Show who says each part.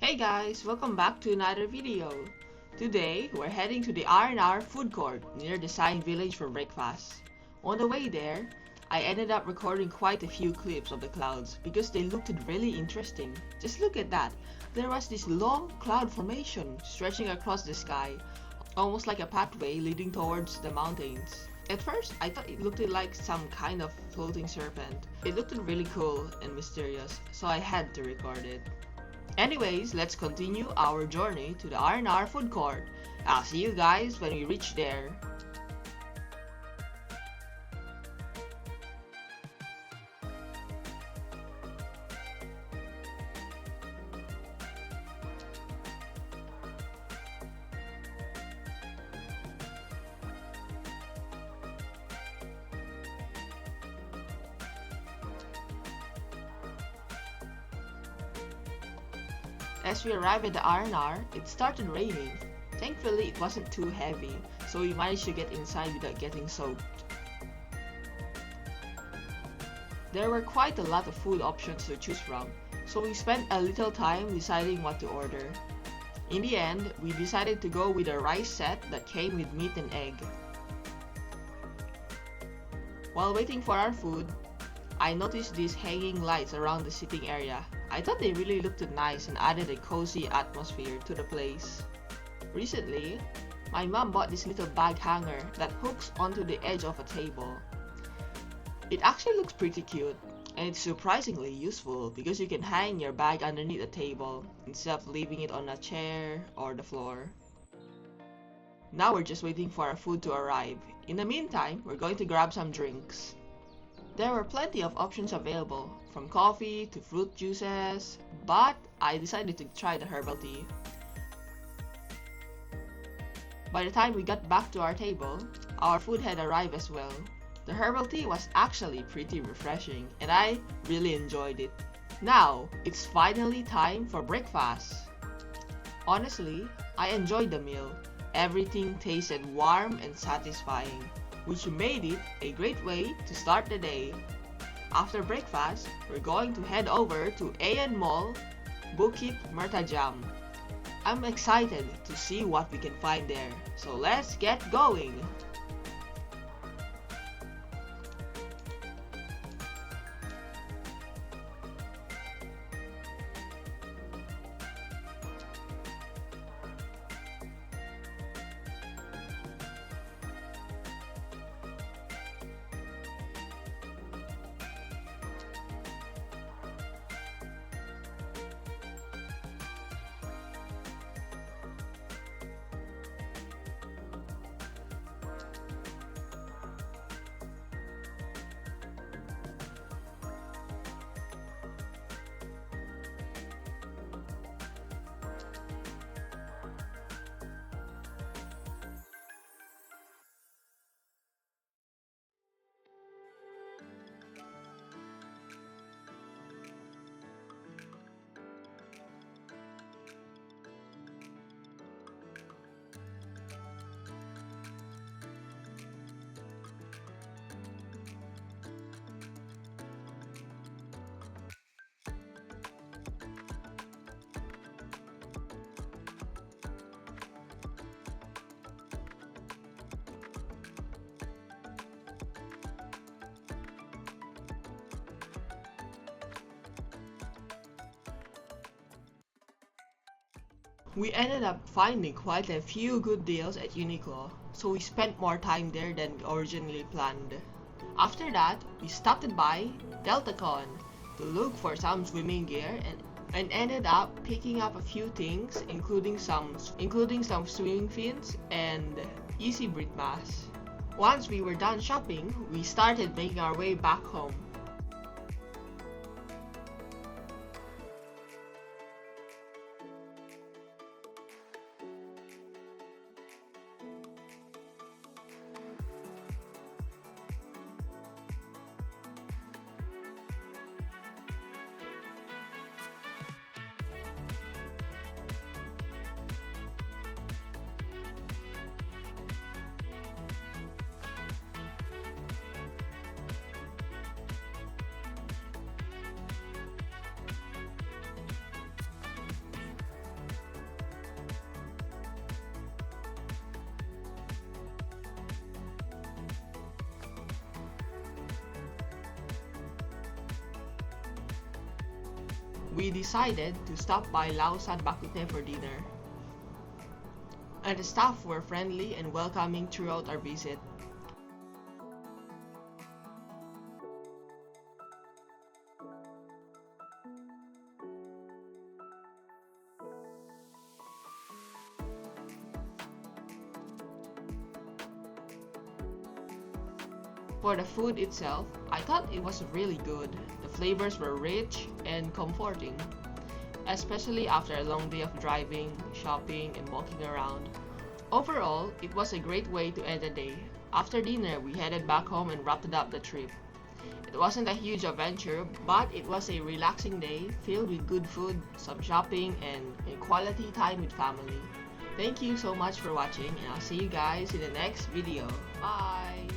Speaker 1: Hey guys, welcome back to another video. Today, we're heading to the R&R Food Court near the Sign Village for breakfast. On the way there, I ended up recording quite a few clips of the clouds because they looked really interesting. Just look at that. There was this long cloud formation stretching across the sky, almost like a pathway leading towards the mountains. At first, I thought it looked like some kind of floating serpent. It looked really cool and mysterious, so I had to record it. Anyways, let's continue our journey to the R&R Food Court. I'll see you guys when we reach there. As we arrived at the R&R, it started raining. Thankfully, it wasn't too heavy, so we managed to get inside without getting soaked. There were quite a lot of food options to choose from, so we spent a little time deciding what to order. In the end, we decided to go with a rice set that came with meat and egg. While waiting for our food, I noticed these hanging lights around the sitting area. I thought they really looked nice and added a cozy atmosphere to the place. Recently, my mom bought this little bag hanger that hooks onto the edge of a table. It actually looks pretty cute, and it's surprisingly useful because you can hang your bag underneath the table instead of leaving it on a chair or the floor. Now we're just waiting for our food to arrive. In the meantime, we're going to grab some drinks. There were plenty of options available, from coffee to fruit juices, but I decided to try the herbal tea. By the time we got back to our table, our food had arrived as well. The herbal tea was actually pretty refreshing, and I really enjoyed it. Now, it's finally time for breakfast. Honestly, I enjoyed the meal. Everything tasted warm and satisfying, which made it a great way to start the day. After breakfast, we're going to head over to AEON Bukit Mertajam. I'm excited to see what we can find there, so let's get going! We ended up finding quite a few good deals at Uniqlo, so we spent more time there than originally planned. After that, we stopped by Decathlon to look for some swimming gear and ended up picking up a few things, including some swimming fins and easy breath masks. Once we were done shopping, we started making our way back home. we decided to stop by Lausan Bak Kut Teh for dinner. And the staff were friendly and welcoming throughout our visit. For the food itself, I thought it was really good. The flavors were rich and comforting, especially after a long day of driving, shopping, and walking around. Overall, it was a great way to end the day. After dinner, we headed back home and wrapped up the trip. It wasn't a huge adventure, but it was a relaxing day filled with good food, some shopping, and a quality time with family. Thank you so much for watching, and I'll see you guys in the next video. Bye!